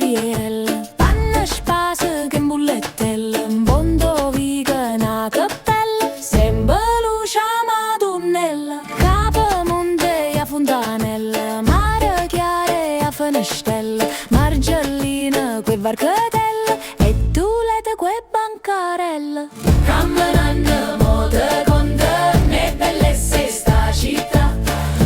Mariel, panna spasa che bullettella, un bondo viga una cappella, sempre luce a madonnella, capo monte a fontanella, mare chiare a fenestella, margellina que varcatella e tu lete que bancarella. Camminando moda con te, ne bellezza sta città,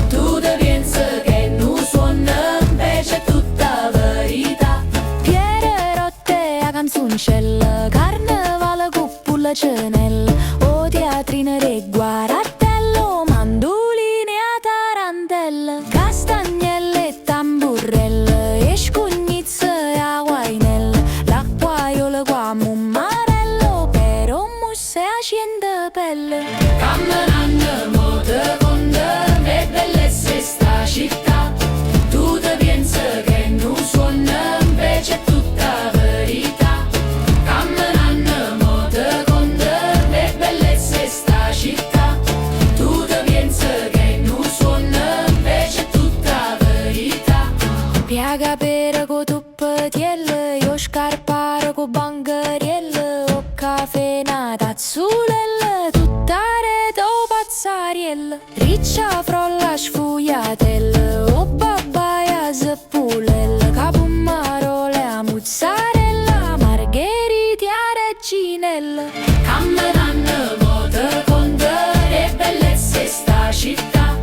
tu te pensi che non suona, invece è tutta verità. Piere rotte a canzoncella, carnevale cuppulla cenella, o teatrine re guaratello, mandoline a tarantella, castagnelle e tamburelle, e scugnizze e a guainella, l'acquaiola qua mummarello, però musse a scende pelle. Camminando moda con te, ne bellezza sta città, tu te pensi che non suona, invece è tutta verità. Camminando moda con te, ne bellezza sta città, tu te pensi che non suona, invece è tutta verità. Piaga per co tuppatielle, io scarpare co bangherielle, o caffè na tazzulelle, tutta rete o pazzarielle, riccia frolla sfugliatelle, o babbaia seppulelle, capumarole a mozzarella, margheriti a reginelle. Camminando moda con te, e bellezza sta città,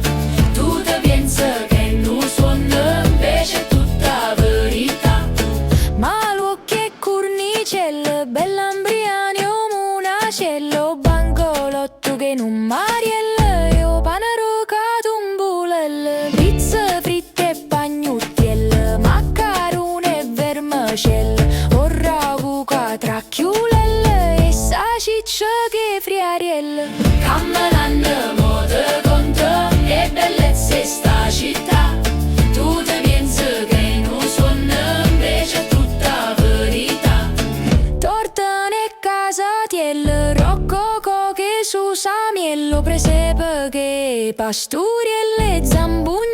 tu te pensi che non suona, invece è tutta verità. Ma l'occhio è cornicelle, bell'ambriani o munacello, bancolotto che non marielle, io panero catumbulelle, pizze fritte e pagnuttielle, maccarone e vermicelle, o ragu catracchiulelle, e sacicce che friarielle. Camminando moda con te, e bellezza sta città, tu te pensi che non suona, invece è tutta verità. Tortone e casatielle, roccoco che su samiello, presepe che pasturielle, zambugno